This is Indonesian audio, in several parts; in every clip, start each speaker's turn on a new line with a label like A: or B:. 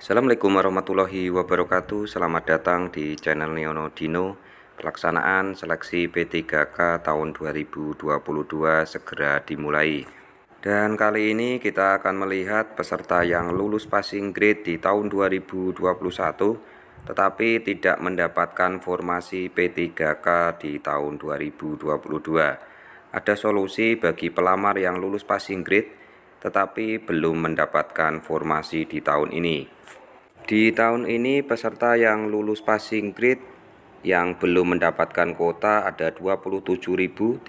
A: Assalamualaikum warahmatullahi wabarakatuh. Selamat datang di channel Neono Dino. Pelaksanaan seleksi P3K tahun 2022 segera dimulai. Dan kali ini kita akan melihat peserta yang lulus passing grade di tahun 2021 tetapi tidak mendapatkan formasi P3K di tahun 2022. Ada solusi bagi pelamar yang lulus passing grade tetapi belum mendapatkan formasi di tahun ini. Di tahun ini peserta yang lulus passing grade yang belum mendapatkan kuota ada 27.030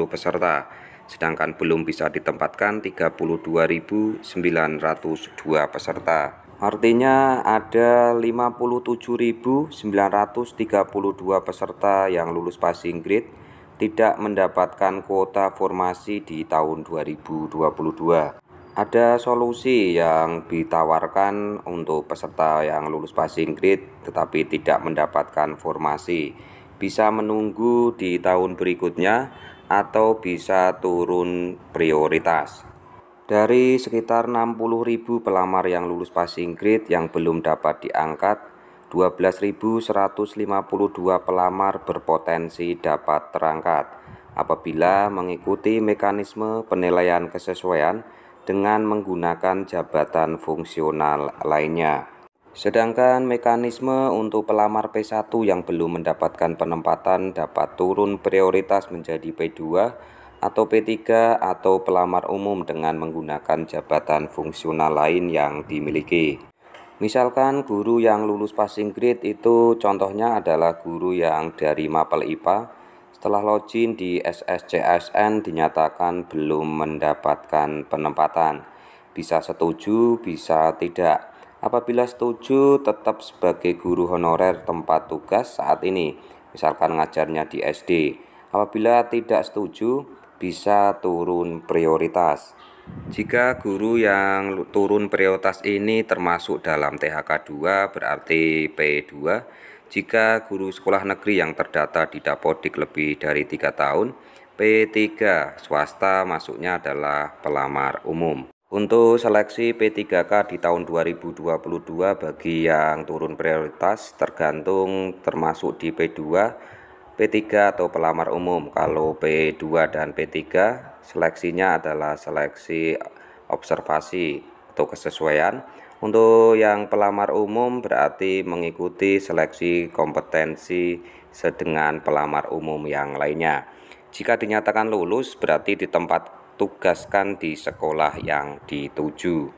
A: peserta, sedangkan belum bisa ditempatkan 32.902 peserta. Artinya ada 57.932 peserta yang lulus passing grade tidak mendapatkan kuota formasi di tahun 2022. Ada solusi yang ditawarkan untuk peserta yang lulus passing grade tetapi tidak mendapatkan formasi. Bisa menunggu di tahun berikutnya atau bisa turun prioritas. Dari sekitar 60.000 pelamar yang lulus passing grade yang belum dapat diangkat, 12.152 pelamar berpotensi dapat terangkat apabila mengikuti mekanisme penilaian kesesuaian dengan menggunakan jabatan fungsional lainnya. Sedangkan mekanisme untuk pelamar P1 yang belum mendapatkan penempatan dapat turun prioritas menjadi P2 atau P3 atau pelamar umum dengan menggunakan jabatan fungsional lain yang dimiliki. Misalkan guru yang lulus passing grade itu contohnya adalah guru yang dari Mapel IPA. Setelah login di SSCSN dinyatakan belum mendapatkan penempatan. Bisa setuju, bisa tidak. Apabila setuju, tetap sebagai guru honorer tempat tugas saat ini, misalkan ngajarnya di SD. Apabila tidak setuju, bisa turun prioritas. Jika guru yang turun prioritas ini termasuk dalam THK 2 berarti P2. Jika guru sekolah negeri yang terdata di Dapodik lebih dari 3 tahun, P3 swasta masuknya adalah pelamar umum. Untuk seleksi P3K di tahun 2022 bagi yang turun prioritas tergantung termasuk di P2, P3 atau pelamar umum. Kalau P2 dan P3 seleksinya adalah seleksi observasi atau kesesuaian. Untuk yang pelamar umum berarti mengikuti seleksi kompetensi sedengan pelamar umum yang lainnya. Jika dinyatakan lulus berarti ditempat tugaskan di sekolah yang dituju.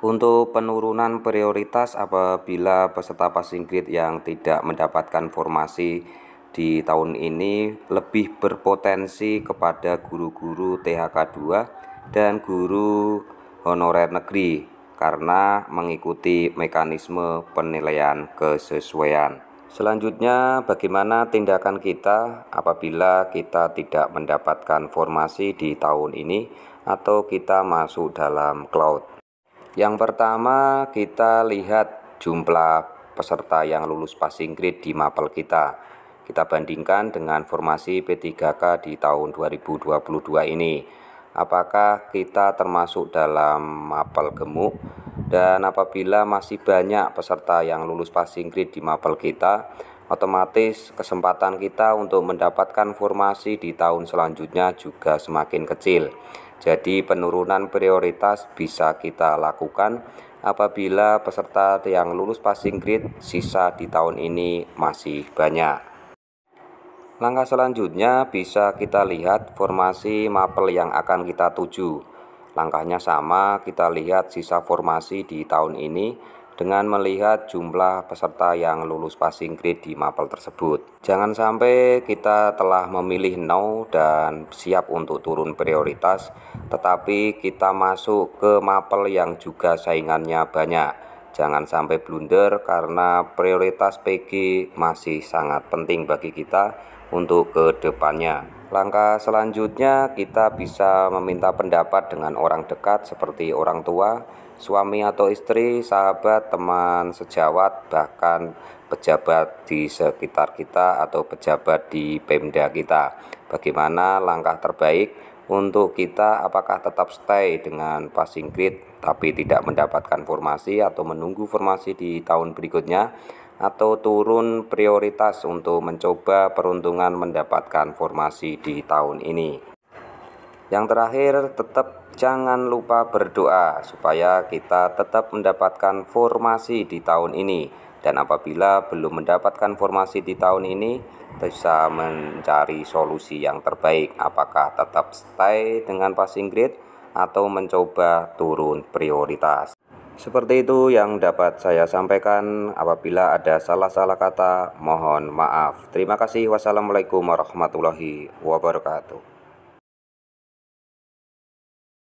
A: Untuk penurunan prioritas apabila peserta passing grade yang tidak mendapatkan formasi di tahun ini lebih berpotensi kepada guru-guru THK 2 dan guru honorer negeri karena mengikuti mekanisme penilaian kesesuaian. Selanjutnya, bagaimana tindakan kita apabila kita tidak mendapatkan formasi di tahun ini atau kita masuk dalam cloud? Yang pertama, kita lihat jumlah peserta yang lulus passing grade di Mapel kita. Kita bandingkan dengan formasi P3K di tahun 2022 ini. Apakah kita termasuk dalam Mapel gemuk? Dan apabila masih banyak peserta yang lulus passing grade di Mapel kita, otomatis kesempatan kita untuk mendapatkan formasi di tahun selanjutnya juga semakin kecil. Jadi penurunan prioritas bisa kita lakukan apabila peserta yang lulus passing grade sisa di tahun ini masih banyak. Langkah selanjutnya bisa kita lihat formasi Mapel yang akan kita tuju. Langkahnya sama, kita lihat sisa formasi di tahun ini dengan melihat jumlah peserta yang lulus passing grade di Mapel tersebut. Jangan sampai kita telah memilih no dan siap untuk turun prioritas, tetapi kita masuk ke Mapel yang juga saingannya banyak. Jangan sampai blunder karena prioritas PG masih sangat penting bagi kita untuk ke depannya. Langkah selanjutnya kita bisa meminta pendapat dengan orang dekat seperti orang tua, suami atau istri, sahabat, teman sejawat, bahkan pejabat di sekitar kita atau pejabat di Pemda kita. Bagaimana langkah terbaik Untuk kita apakah tetap stay dengan passing grade tapi tidak mendapatkan formasi atau menunggu formasi di tahun berikutnya, atau turun prioritas untuk mencoba peruntungan mendapatkan formasi di tahun ini. Yang terakhir, tetap jangan lupa berdoa supaya kita tetap mendapatkan formasi di tahun ini. Dan apabila belum mendapatkan formasi di tahun ini, bisa mencari solusi yang terbaik, apakah tetap stay dengan passing grade atau mencoba turun prioritas. Seperti itu yang dapat saya sampaikan. Apabila ada salah-salah kata, mohon maaf. Terima kasih. Wassalamualaikum warahmatullahi wabarakatuh.